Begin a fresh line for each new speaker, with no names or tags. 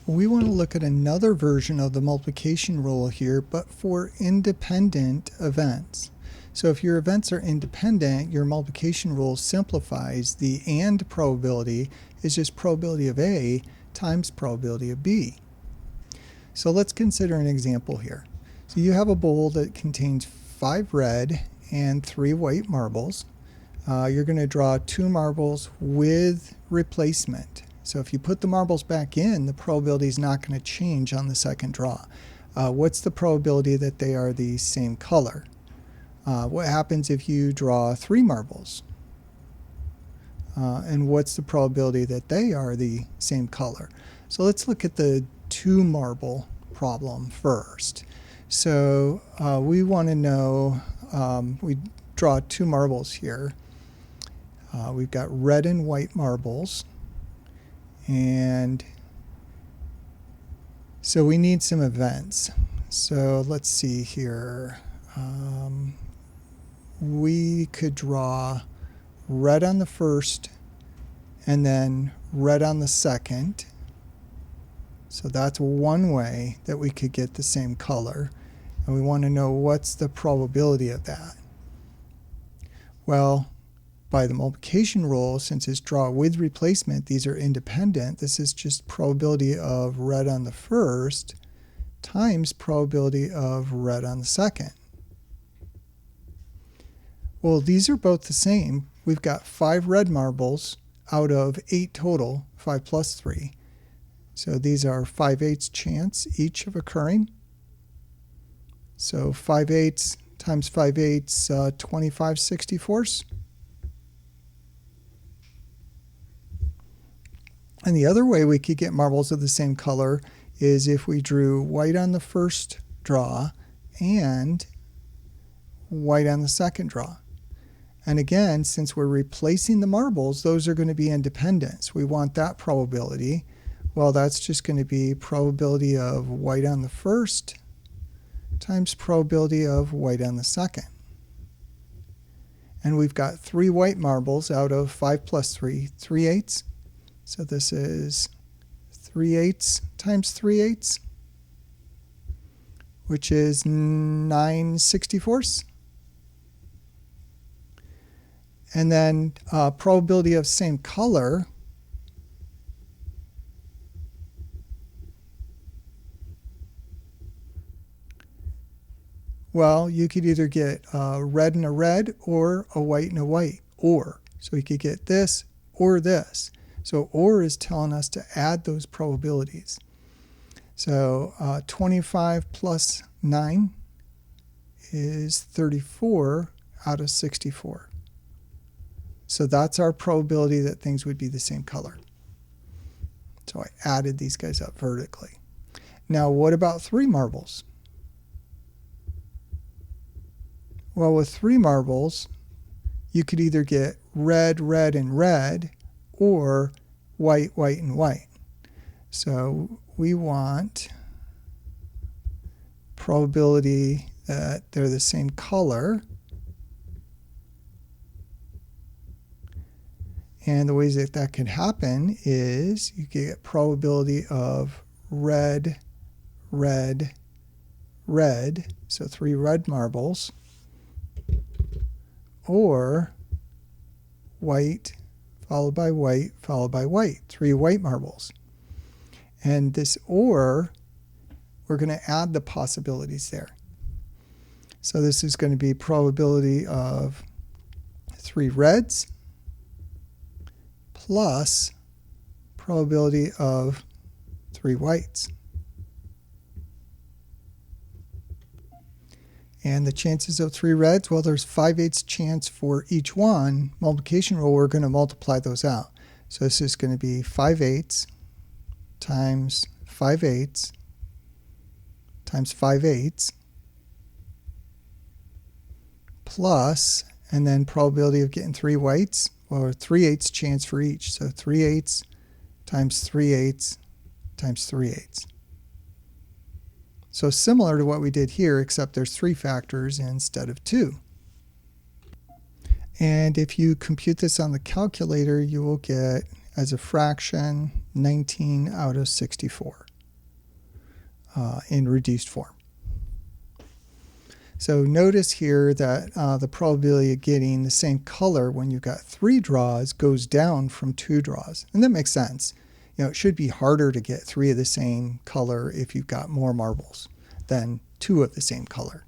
We want to look at another version of the multiplication rule here, but for independent events. So if your events are independent, your multiplication rule simplifies. The AND probability is just probability of A times probability of B. So let's consider an example here. So you have a bowl that contains 5 red and 3 white marbles. You're going to draw 2 marbles with replacement. So if you put the marbles back in, the probability is not going to change on the second draw. What's the probability that they are the same color? What happens if you draw 3 marbles? And what's the probability that they are the same color? So let's look at the 2 marble problem first. So we want to know, we draw 2 marbles here. We've got red and white marbles. And so we need some events. So let's see here. We could draw red on the first and then red on the second. So that's one way that we could get the same color. And we want to know what's the probability of that. Well, by the multiplication rule, since it's draw with replacement, these are independent. This is just probability of red on the first times probability of red on the second. Well, these are both the same. We've got 5 red marbles out of 8 total, 5 plus 3. So these are 5/8 chance each of occurring. So 5/8 times 5/8, 25/64. And the other way we could get marbles of the same color is if we drew white on the first draw and white on the second draw. And again, since we're replacing the marbles, those are going to be independent. So we want that probability. Well, that's just going to be probability of white on the first times probability of white on the second. And we've got 3 white marbles out of 5 plus 3, 3/8. So this is 3/8 times 3/8, which is 9/64. And then probability of same color. Well, you could either get a red and a red or a white and a white, or. So you could get this or this. So OR is telling us to add those probabilities. So 25 plus 9 is 34 out of 64. So that's our probability that things would be the same color. So I added these guys up vertically. Now what about 3 marbles? Well, with 3 marbles, you could either get red, red, and red, or white, white, and white. So we want probability that they're the same color. And the ways that that could happen is you get probability of red, red, red, so 3 red marbles, or white, followed by white, followed by white, 3 white marbles. And this OR, we're going to add the possibilities there. So this is going to be probability of 3 reds plus probability of 3 whites. And the chances of 3 reds, well, there's 5/8 chance for each one. Multiplication rule, we're going to multiply those out. So this is going to be 5/8 times 5/8 times 5/8 plus, and then probability of getting 3 whites, well, 3/8 chance for each. So 3/8 times 3/8 times 3/8. So similar to what we did here, except there's 3 factors instead of 2. And if you compute this on the calculator, you will get, as a fraction, 19 out of 64. in reduced form. So notice here that the probability of getting the same color when you've got 3 draws goes down from 2 draws. And that makes sense. It should be harder to get 3 of the same color if you've got more marbles than 2 of the same color.